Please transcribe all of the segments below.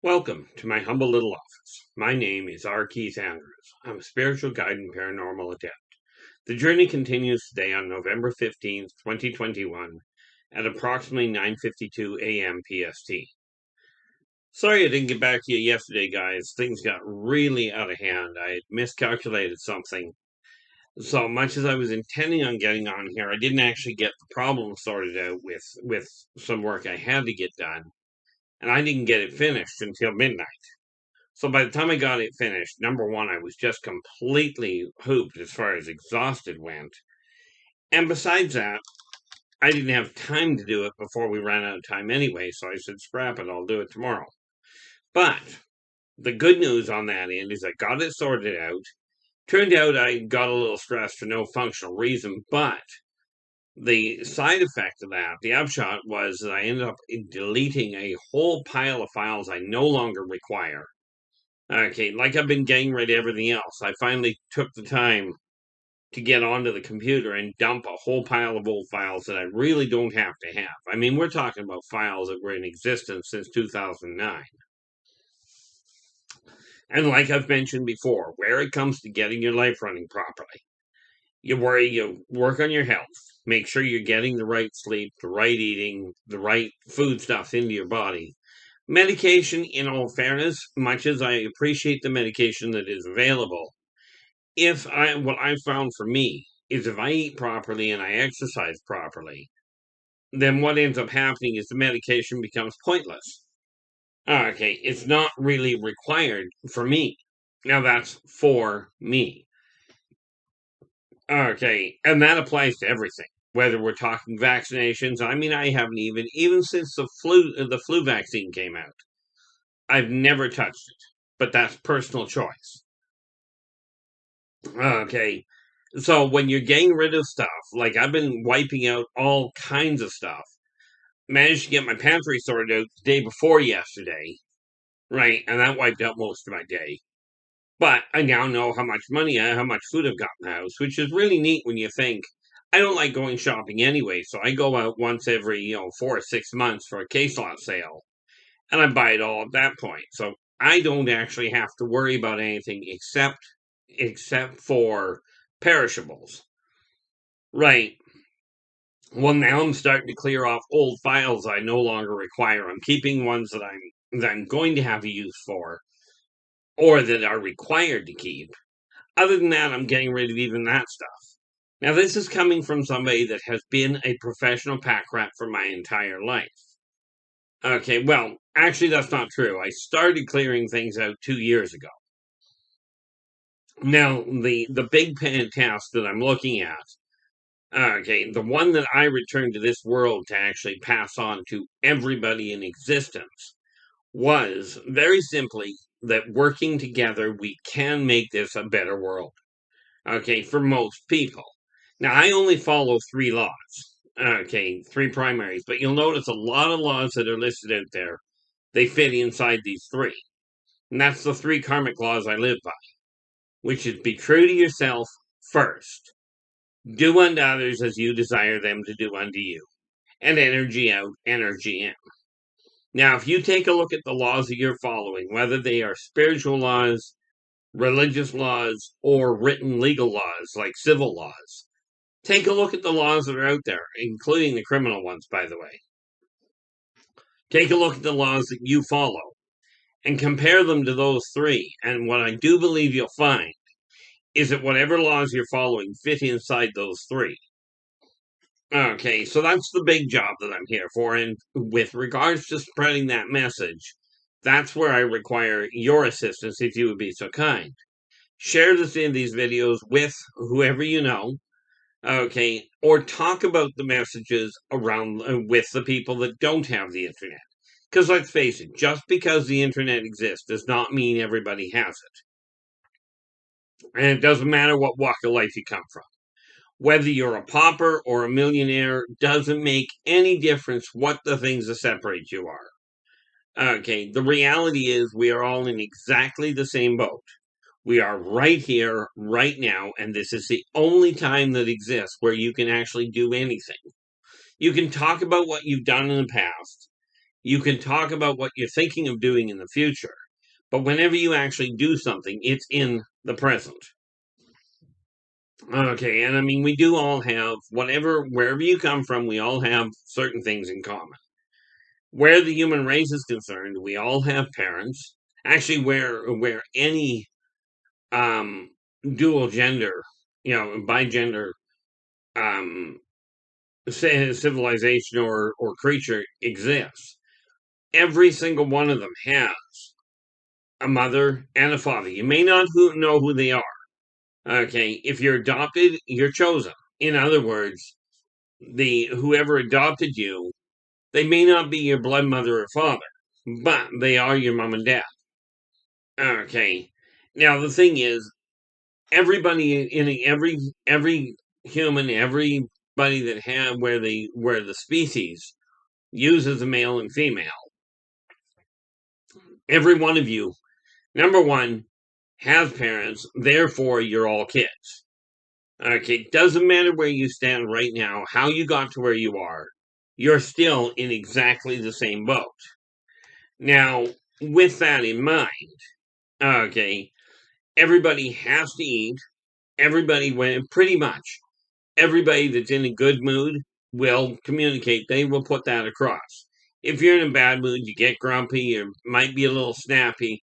Welcome to my humble little office. My name is R. Keith Andrews. I'm a spiritual guide and paranormal adept. The journey continues today on November 15th, 2021 at approximately 9:52 a.m. PST. Sorry I didn't get back to you yesterday, guys. Things got really out of hand. I had miscalculated something. So much as I was intending on getting on here, I didn't actually get the problem sorted out with some work I had to get done. And I didn't get it finished until midnight. So by the time I got it finished, number one, I was just completely hooped as far as exhausted went. And besides that, I didn't have time to do it before we ran out of time anyway, so I said, scrap it, I'll do it tomorrow. But the good news on that end is I got it sorted out. Turned out I got a little stressed for no functional reason, but the side effect of that, the upshot was that I ended up deleting a whole pile of files I no longer require. Okay, like I've been getting rid of everything else, I finally took the time to get onto the computer and dump a whole pile of old files that I really don't have to have. I mean, we're talking about files that were in existence since 2009. And like I've mentioned before, where it comes to getting your life running properly, you work on your health. Make sure you're getting the right sleep, the right eating, the right food stuff into your body. Medication, in all fairness, much as I appreciate the medication that is available, what I found for me is if I eat properly and I exercise properly, then what ends up happening is the medication becomes pointless. Okay, it's not really required for me. Now that's for me. Okay, and that applies to everything. Whether we're talking vaccinations, I mean, I haven't even since the flu vaccine came out, I've never touched it. But that's personal choice. Okay, so when you're getting rid of stuff, like I've been wiping out all kinds of stuff, managed to get my pantry sorted out the day before yesterday, right? And that wiped out most of my day. But I now know how much food I've got in the house, which is really neat when you think. I don't like going shopping anyway, so I go out once every, 4 or 6 months for a case lot sale, and I buy it all at that point. So I don't actually have to worry about anything except for perishables. Right. Well, now I'm starting to clear off old files I no longer require. I'm keeping ones that I'm going to have a use for or that are required to keep. Other than that, I'm getting rid of even that stuff. Now, this is coming from somebody that has been a professional pack rat for my entire life. Okay, well, actually, that's not true. I started clearing things out 2 years ago. Now, the big pen task that I'm looking at, okay, the one that I returned to this world to actually pass on to everybody in existence was very simply that working together, we can make this a better world. Okay, for most people. Now, I only follow three laws. Okay, three primaries, but you'll notice a lot of laws that are listed out there, they fit inside these three. And that's the three karmic laws I live by, which is be true to yourself first. Do unto others as you desire them to do unto you. And energy out, energy in. Now, if you take a look at the laws that you're following, whether they are spiritual laws, religious laws, or written legal laws like civil laws, take a look at the laws that are out there, including the criminal ones, by the way. Take a look at the laws that you follow and compare them to those three. And what I do believe you'll find is that whatever laws you're following fit inside those three. Okay, so that's the big job that I'm here for. And with regards to spreading that message, that's where I require your assistance if you would be so kind. Share these videos with whoever you know, okay, or talk about the messages around with the people that don't have the internet. Because let's face it, just because the internet exists does not mean everybody has it. And it doesn't matter what walk of life you come from. Whether you're a pauper or a millionaire doesn't make any difference what the things that separate you are. Okay, the reality is we are all in exactly the same boat. We are right here, right now, and this is the only time that exists where you can actually do anything. You can talk about what you've done in the past. You can talk about what you're thinking of doing in the future, but whenever you actually do something, it's in the present. Okay, and I mean, we do all have, wherever you come from, we all have certain things in common. Where the human race is concerned, we all have parents. Actually, where any um, dual gender, bigender um, civilization or creature exists, every single one of them has a mother and a father. You may not know who they are. Okay, if you're adopted, you're chosen. In other words, the whoever adopted you, they may not be your blood mother or father, but they are your mom and dad. Okay. Now the thing is, everybody in every human, everybody that have where the species uses a male and female, every one of you, number one, has parents, therefore you're all kids. Okay, doesn't matter where you stand right now, how you got to where you are, you're still in exactly the same boat. Now, with that in mind, okay, everybody has to eat. Pretty much everybody that's in a good mood will communicate. They will put that across. If you're in a bad mood, you get grumpy, you might be a little snappy,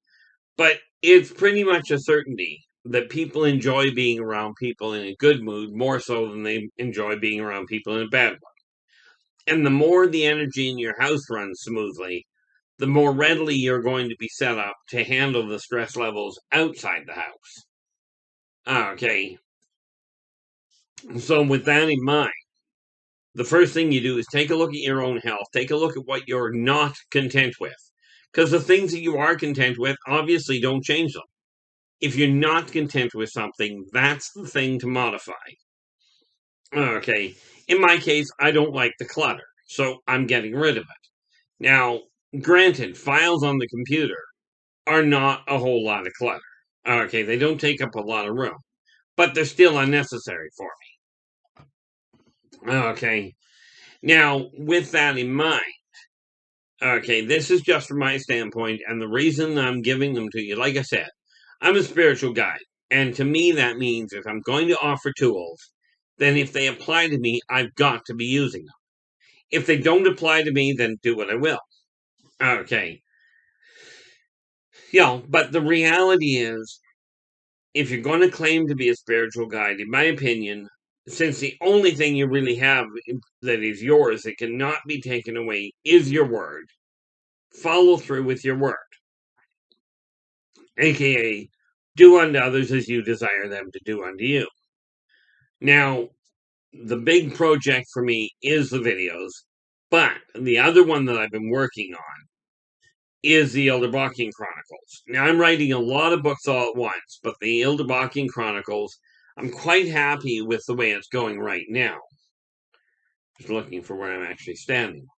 but it's pretty much a certainty that people enjoy being around people in a good mood more so than they enjoy being around people in a bad one. And the more the energy in your house runs smoothly, the more readily you're going to be set up to handle the stress levels outside the house. Okay, so with that in mind, the first thing you do is take a look at your own health. Take a look at what you're not content with. Because the things that you are content with, obviously don't change them. If you're not content with something, that's the thing to modify. Okay, in my case, I don't like the clutter, so I'm getting rid of it. Now, granted, files on the computer are not a whole lot of clutter. Okay, they don't take up a lot of room, but they're still unnecessary for me. Okay, now with that in mind, okay, this is just from my standpoint, and the reason I'm giving them to you, like I said, I'm a spiritual guide, and to me that means if I'm going to offer tools, then if they apply to me, I've got to be using them. If they don't apply to me, then do what I will. Okay. But the reality is, if you're going to claim to be a spiritual guide, in my opinion, since the only thing you really have that is yours that cannot be taken away is your word, follow through with your word. AKA, do unto others as you desire them to do unto you. Now, the big project for me is the videos, but the other one that I've been working on is the Yldrbac Chronicles. Now, I'm writing a lot of books all at once, but the Yldrbac Chronicles, I'm quite happy with the way it's going right now. Just looking for where I'm actually standing.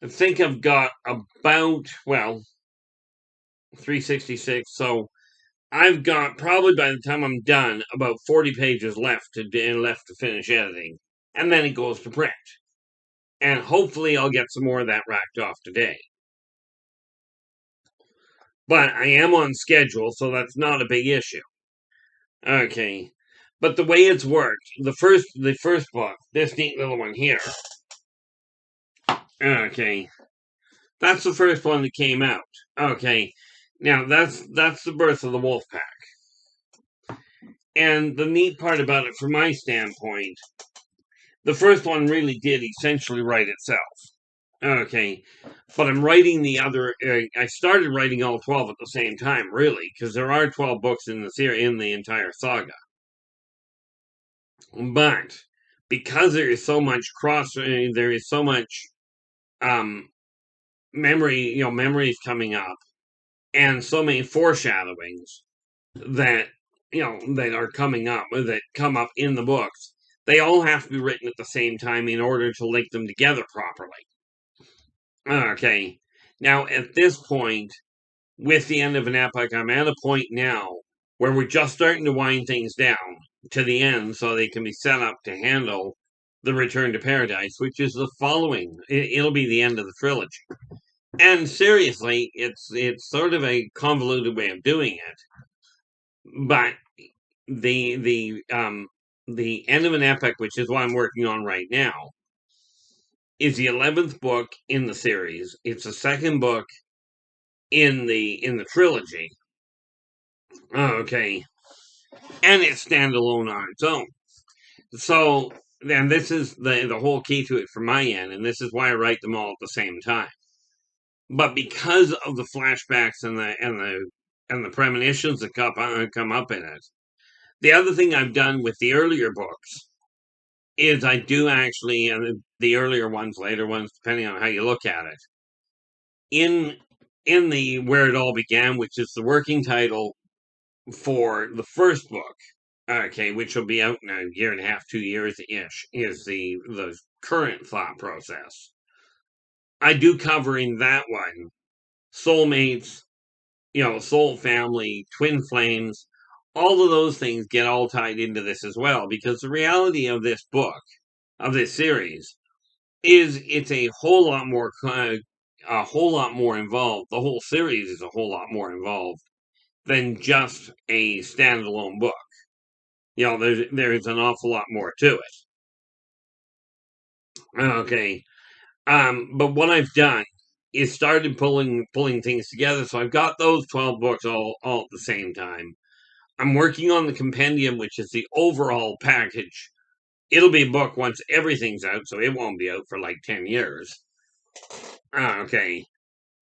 I think I've got about, 366, so I've got probably by the time I'm done about 40 pages left to finish editing, and then it goes to print. And hopefully I'll get some more of that racked off today. But I am on schedule, so that's not a big issue. Okay. But the way it's worked, the first book, this neat little one here. Okay. That's the first one that came out. Okay. Now that's the birth of the wolf pack. And the neat part about it from my standpoint, the first one really did essentially write itself. Okay, but I'm writing the other. I started writing all 12 at the same time, really, because there are 12 books in the series in the entire saga. But because there is so much there is so much memories coming up, and so many foreshadowings that that are coming up that come up in the books. They all have to be written at the same time in order to link them together properly. Okay, now at this point, with the end of an epoch, I'm at a point now where we're just starting to wind things down to the end so they can be set up to handle The Return to Paradise, which is the following. It'll be the end of the trilogy. And seriously, it's sort of a convoluted way of doing it. But the end of an epic, which is what I'm working on right now, is the 11th book in the series. It's the second book in the trilogy. Okay. And it's standalone on its own. So then this is the whole key to it from my end, and this is why I write them all at the same time. But because of the flashbacks and the premonitions that come up in it, the other thing I've done with the earlier books is I do actually, and the earlier ones, later ones, depending on how you look at it, in the Where It All Began, which is the working title for the first book, okay, which will be out in a year and a half, 2 years ish, is the current thought process. I do cover in that one soulmates, soul family, twin flames, all of those things get all tied into this as well, because the reality of this book, of this series, is it's a whole lot more involved. The whole series is a whole lot more involved than just a standalone book. There's an awful lot more to it. Okay. But what I've done is started pulling things together. So I've got those 12 books all at the same time. I'm working on the compendium, which is the overall package. It'll be a book once everything's out, so it won't be out for like 10 years. Okay.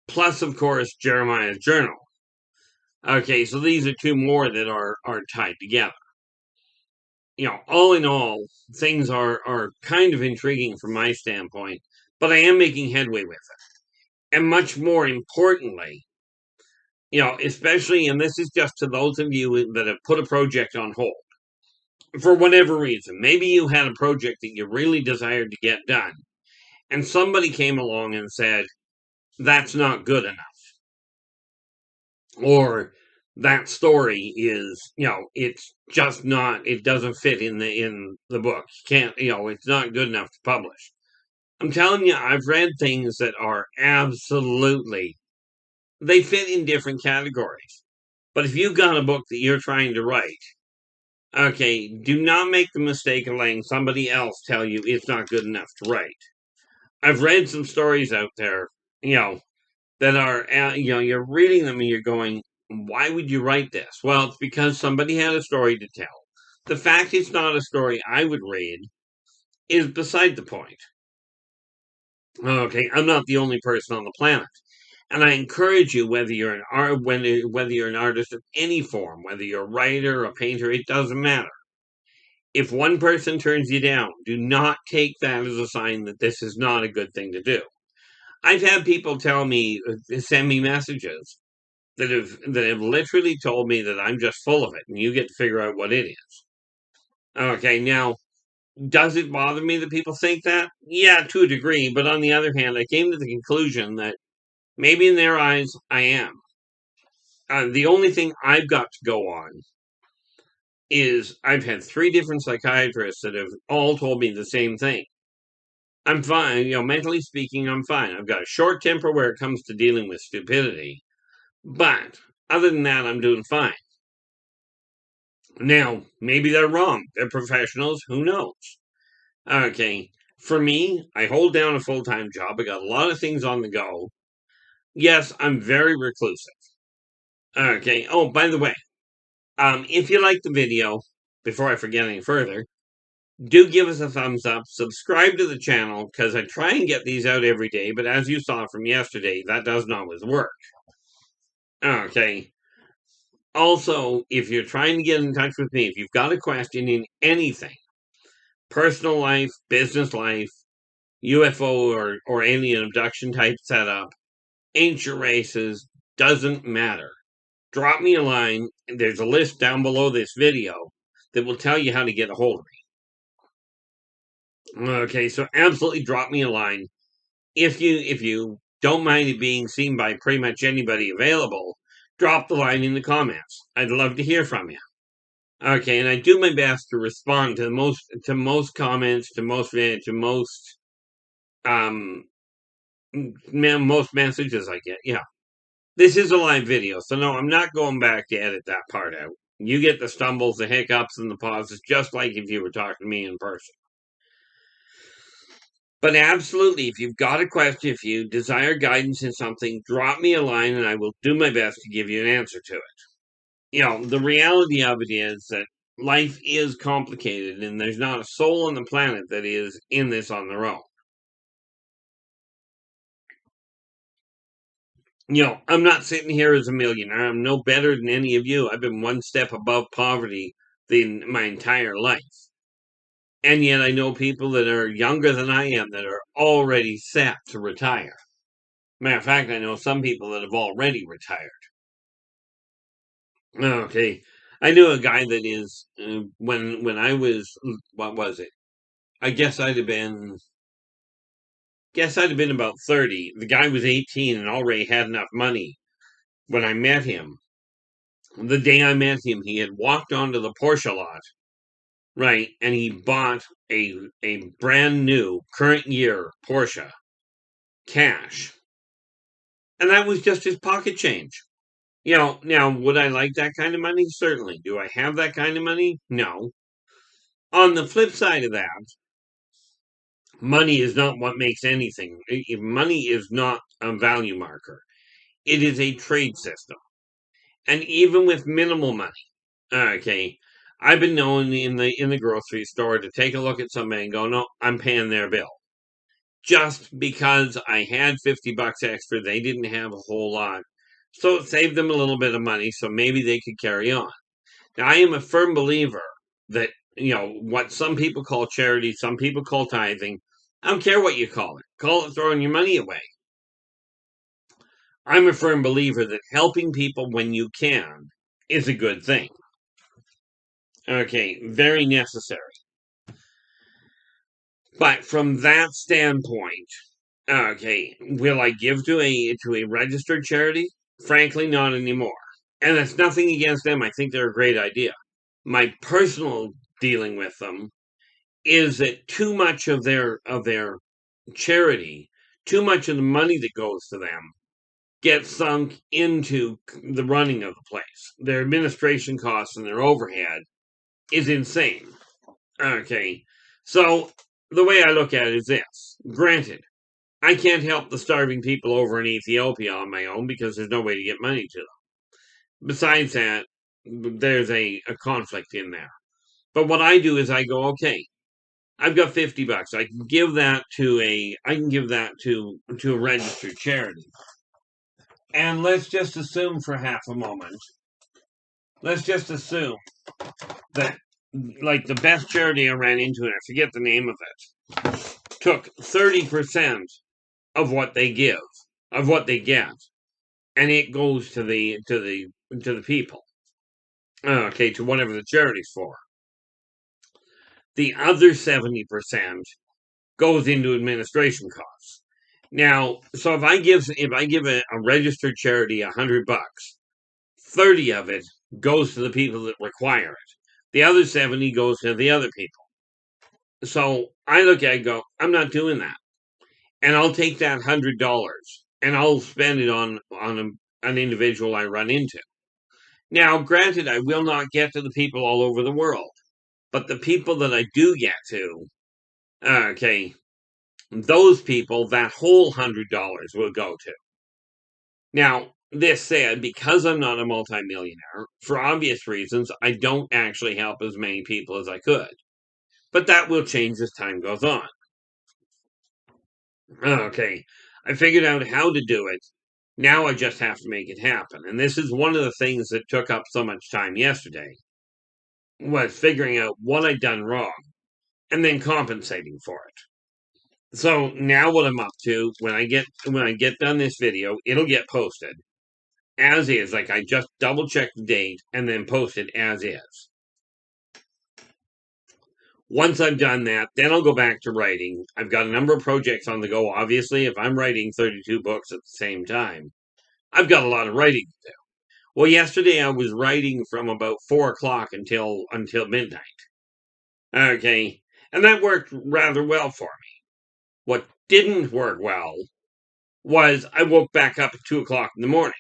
Plus, of course, Jeremiah's journal. Okay, so these are two more that are tied together. All in all, things are kind of intriguing from my standpoint, but I am making headway with it. And much more importantly, especially, and this is just to those of you that have put a project on hold for whatever reason. Maybe you had a project that you really desired to get done, and somebody came along and said, that's not good enough. Or that story is, it's just not, it doesn't fit in the book. You can't, it's not good enough to publish. I'm telling you, I've read things that are absolutely, they fit in different categories. But if you've got a book that you're trying to write, okay, do not make the mistake of letting somebody else tell you it's not good enough to write. I've read some stories out there, that are, you're reading them and you're going, why would you write this? Well, it's because somebody had a story to tell. The fact it's not a story I would read is beside the point. Okay, I'm not the only person on the planet. And I encourage you, whether you're an artist of any form, whether you're a writer, a painter, it doesn't matter. If one person turns you down, do not take that as a sign that this is not a good thing to do. I've had people send me messages that have literally told me that I'm just full of it, and you get to figure out what it is. Okay, now, does it bother me that people think that? Yeah, to a degree, but on the other hand, I came to the conclusion that maybe in their eyes, I am. The only thing I've got to go on is I've had 3 different psychiatrists that have all told me the same thing. I'm fine, mentally speaking, I'm fine. I've got a short temper where it comes to dealing with stupidity, but other than that, I'm doing fine. Now, maybe they're wrong. They're professionals. Who knows? Okay. For me, I hold down a full-time job. I got a lot of things on the go. Yes, I'm very reclusive. Okay. Oh, by the way, if you like the video, before I forget any further, do give us a thumbs up. Subscribe to the channel, because I try and get these out every day, but as you saw from yesterday, that doesn't always work. Okay. Also, if you're trying to get in touch with me, if you've got a question in anything, personal life, business life, UFO or alien abduction type setup, ancient races, doesn't matter. Drop me a line. There's a list down below this video that will tell you how to get a hold of me. Okay, so absolutely drop me a line. If you don't mind it being seen by pretty much anybody available, drop the line in the comments. I'd love to hear from you. Okay, and I do my best to respond to most comments, to most um most messages I get. Yeah. This is a live video, so no, I'm not going back to edit that part out. You get the stumbles, the hiccups, and the pauses, just like if you were talking to me in person. But absolutely, if you've got a question, if you desire guidance in something, drop me a line and I will do my best to give you an answer to it. The reality of it is that life is complicated and there's not a soul on the planet that is in this on their own. I'm not sitting here as a millionaire. I'm no better than any of you. I've been one step above poverty my entire life. And yet I know people that are younger than I am that are already set to retire. Matter of fact, I know some people that have already retired. Okay. I knew a guy that is, when I was, what was it? I guess I'd have been about 30. The guy was 18 and already had enough money when I met him. The day I met him, he had walked onto the Porsche lot, right, and he bought a brand new current year Porsche cash. And that was just his pocket change. Now would I like that kind of money? Certainly. Do I have that kind of money? No. On the flip side of that, money is not what makes anything. Money is not a value marker. It is a trade system. And even with minimal money, okay, I've been known in the grocery store to take a look at somebody and go, no, I'm paying their bill. Just because I had $50 extra, they didn't have a whole lot. So it saved them a little bit of money, so maybe they could carry on. Now, I am a firm believer that, what some people call charity, some people call tithing. I don't care what you call it. Call it throwing your money away. I'm a firm believer that helping people when you can is a good thing. Okay, very necessary. But from that standpoint, okay, will I give to a registered charity? Frankly, not anymore. And that's nothing against them. I think they're a great idea. My personal dealing with them is that too much of their charity, too much of the money that goes to them gets sunk into the running of the place. Their administration costs and their overhead is insane. Okay. So the way I look at it is this. Granted, I can't help the starving people over in Ethiopia on my own because there's no way to get money to them. Besides that, there's a conflict in there. But what I do is I go, okay, I've got $50. I can give that to a registered charity. And let's just assume for half a moment. Let's just assume that like the best charity I ran into, and I forget the name of it, took 30% of what they give, of what they get, and it goes to the people. Okay, to whatever the charity's for. The other 70% goes into administration costs. Now, so if I give a registered charity $100, 30 of it goes to the people that require it. The other 70 goes to the other people. So I look at it and go, I'm not doing that. And I'll take that $100 and I'll spend it on an individual I run into. Now, granted, I will not get to the people all over the world, but the people that I do get to, okay, those people, that whole $100 will go to. Now, this said, because I'm not a multimillionaire, for obvious reasons, I don't actually help as many people as I could. But that will change as time goes on. Okay, I figured out how to do it. Now I just have to make it happen. And this is one of the things that took up so much time yesterday, was figuring out what I'd done wrong and then compensating for it. So now what I'm up to, when I get done this video, it'll get posted as is. Like I just double check the date and then post it as is. Once I've done that, then I'll go back to writing. I've got a number of projects on the go. Obviously, if I'm writing 32 books at the same time, I've got a lot of writing to do. Well, yesterday I was writing from about 4 o'clock until midnight. Okay, and that worked rather well for me. What didn't work well was I woke back up at 2 o'clock in the morning.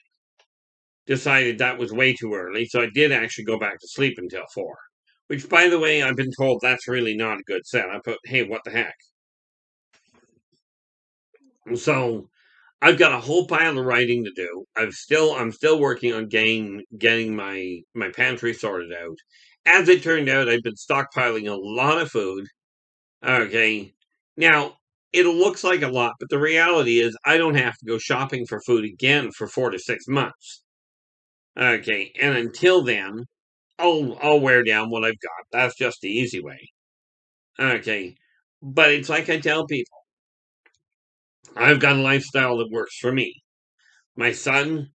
Decided that was way too early, so I did actually go back to sleep until 4. Which, by the way, I've been told that's really not a good setup, but hey, what the heck. So I've got a whole pile of writing to do. I'm still working on getting my pantry sorted out. As it turned out, I've been stockpiling a lot of food. Okay. Now, it looks like a lot, but the reality is I don't have to go shopping for food again for 4 to 6 months. Okay, and until then, I'll wear down what I've got. That's just the easy way. Okay. But it's like I tell people, I've got a lifestyle that works for me. My son,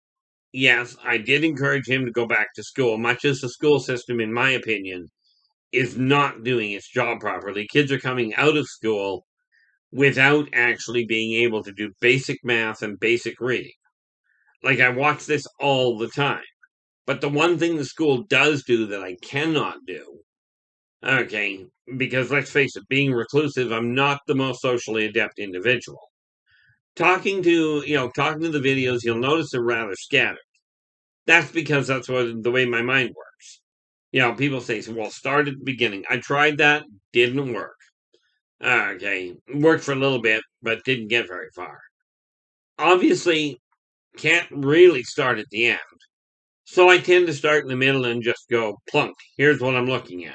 yes, I did encourage him to go back to school, much as the school system, in my opinion, is not doing its job properly. Kids are coming out of school without actually being able to do basic math and basic reading. Like, I watch this all the time. But the one thing the school does do that I cannot do, okay, because let's face it, being reclusive, I'm not the most socially adept individual. Talking to the videos, you'll notice they're rather scattered. That's because that's the way my mind works. People say, well, start at the beginning. I tried that, didn't work. Okay, worked for a little bit, but didn't get very far. Obviously, can't really start at the end. So I tend to start in the middle and just go plunk. Here's what I'm looking at.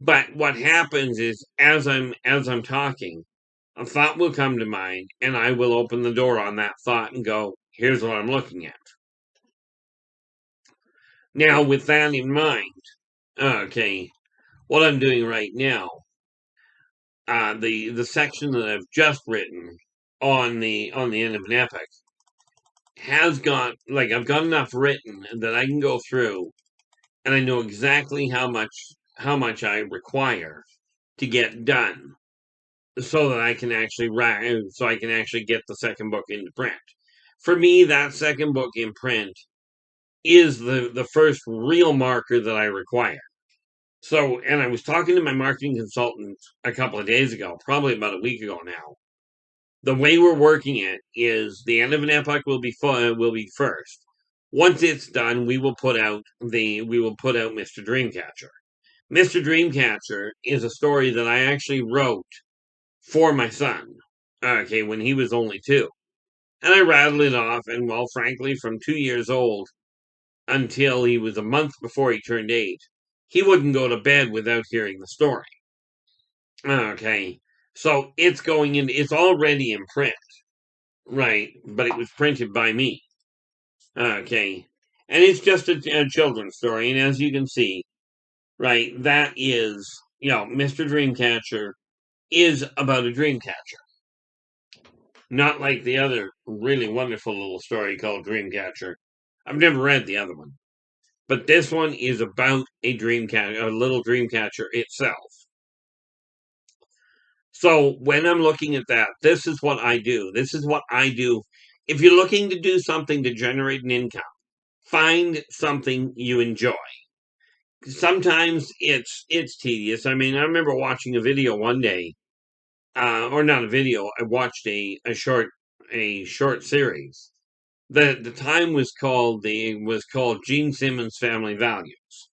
But what happens is as I'm talking, a thought will come to mind, and I will open the door on that thought and go, here's what I'm looking at. Now, with that in mind, okay, what I'm doing right now, the section that I've just written on the end of an epic has got, like, I've got enough written that I can go through and I know exactly how much I require to get done so that I can actually get the second book into print. For me, that second book in print is the first real marker that I require. So, and I was talking to my marketing consultant a couple of days ago, probably about a week ago now. The way we're working it is the end of an epoch will be first. Once it's done, we will put out Mr. Dreamcatcher. Mr. Dreamcatcher is a story that I actually wrote for my son. Okay, when he was only 2. And I rattled it off, and well, frankly, from 2 years old until he was a month before he turned 8, he wouldn't go to bed without hearing the story. Okay, so it's already in print, right? But it was printed by me. Okay, and it's just a children's story, and as you can see, right, that is, Mr. Dreamcatcher is about a dream catcher. Not like the other really wonderful little story called Dreamcatcher. I've never read the other one. But this one is about a little dream catcher itself. So when I'm looking at that, this is what I do. This is what I do. If you're looking to do something to generate an income, find something you enjoy. Sometimes it's tedious. I mean, I remember watching a video one day, or not a video. I watched a short series. The time was called Gene Simmons' Family Values,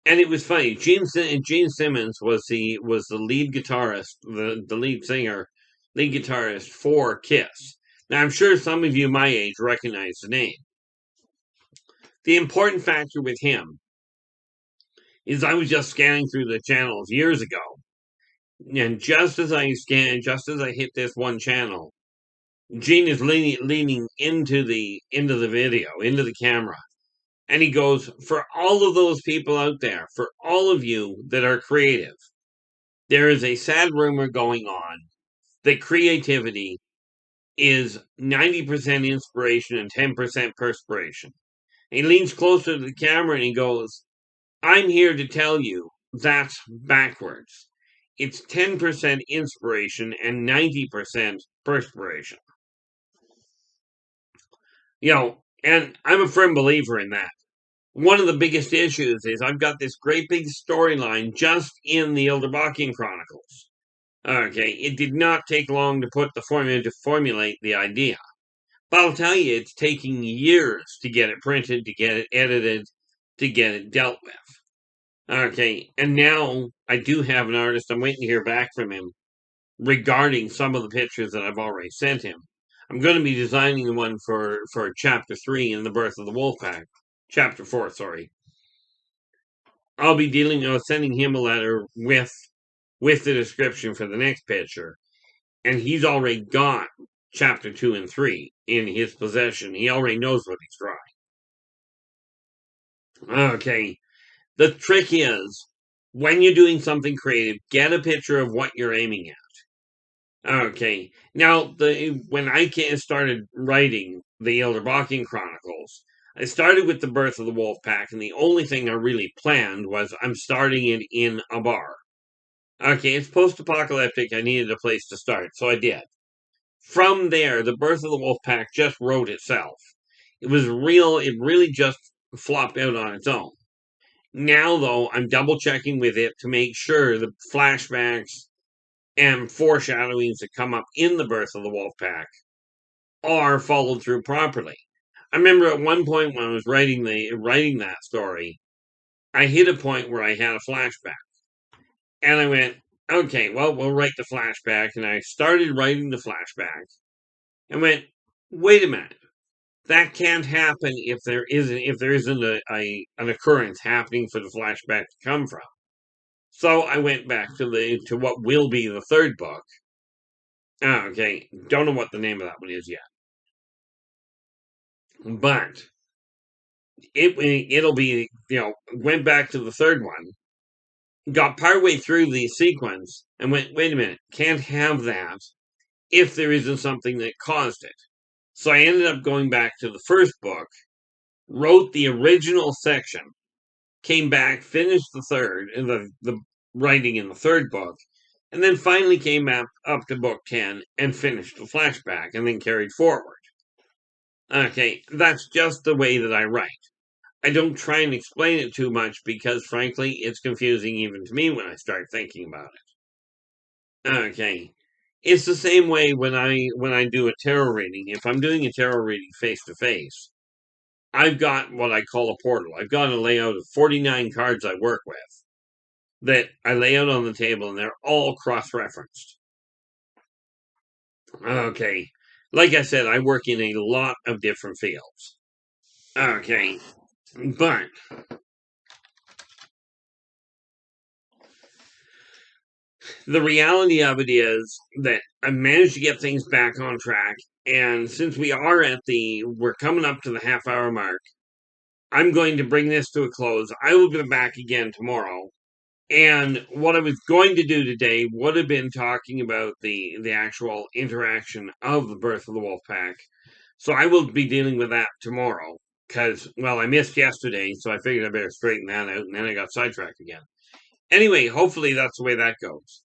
and it was funny. Gene Simmons was the lead guitarist, the lead singer, lead guitarist for Kiss. Now I'm sure some of you my age recognize the name. The important factor with him is I was just scanning through the channels years ago, and just as I hit this one channel, Gene is leaning into the video, into the camera, and he goes, "For all of those people out there, for all of you that are creative, there is a sad rumor going on that creativity is 90% inspiration and 10% perspiration." And he leans closer to the camera and he goes, "I'm here to tell you that's backwards. It's 10% inspiration and 90% perspiration." And I'm a firm believer in that. One of the biggest issues is I've got this great big storyline just in the Yldrbacian Chronicles. Okay, it did not take long to put the formula to formulate the idea. But I'll tell you, it's taking years to get it printed, to get it edited, to get it dealt with. Okay, and now I do have an artist. I'm waiting to hear back from him regarding some of the pictures that I've already sent him. I'm going to be designing the one for Chapter 3 in the Birth of the Wolfpack. Chapter 4, sorry. I'll be sending him a letter with the description for the next picture. And he's already got Chapter 2 and 3 in his possession. He already knows what he's drawing. Okay, the trick is, when you're doing something creative, get a picture of what you're aiming at. Okay, now when I started writing the Yldrbacian Chronicles, I started with the Birth of the Wolfpack, and the only thing I really planned was I'm starting it in a bar. Okay, it's post-apocalyptic. I needed a place to start, so I did. From there, the Birth of the Wolfpack just wrote itself. It was real. It really just flopped out on its own. Now, though, I'm double checking with it to make sure the flashbacks and foreshadowings that come up in the Birth of the Wolfpack are followed through properly. I remember at one point when I was writing that story, I hit a point where I had a flashback. And I went, okay, well, we'll write the flashback. And I started writing the flashback and went, wait a minute. That can't happen if there isn't an occurrence happening for the flashback to come from. So I went back to what will be the third book. Okay, don't know what the name of that one is yet, but it'll be, went back to the third one, got partway through the sequence, and went, wait a minute, can't have that if there isn't something that caused it. So I ended up going back to the first book, wrote the original section, came back, finished the writing in the third book, and then finally came up to book 10 and finished the flashback and then carried forward. Okay, that's just the way that I write. I don't try and explain it too much because, frankly, it's confusing even to me when I start thinking about it. Okay, it's the same way when I do a tarot reading. If I'm doing a tarot reading face to face, I've got what I call a portal. I've got a layout of 49 cards I work with that I lay out on the table, and they're all cross-referenced. Okay, like I said, I work in a lot of different fields. Okay, but the reality of it is that I managed to get things back on track, and since we're coming up to the half-hour mark, I'm going to bring this to a close. I will be back again tomorrow. And what I was going to do today would have been talking about the actual interaction of the Birth of the Wolfpack. So I will be dealing with that tomorrow. Because, well, I missed yesterday, so I figured I better straighten that out, and then I got sidetracked again. Anyway, hopefully that's the way that goes.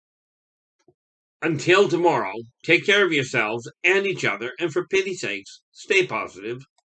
Until tomorrow, take care of yourselves and each other, and for pity's sakes, stay positive.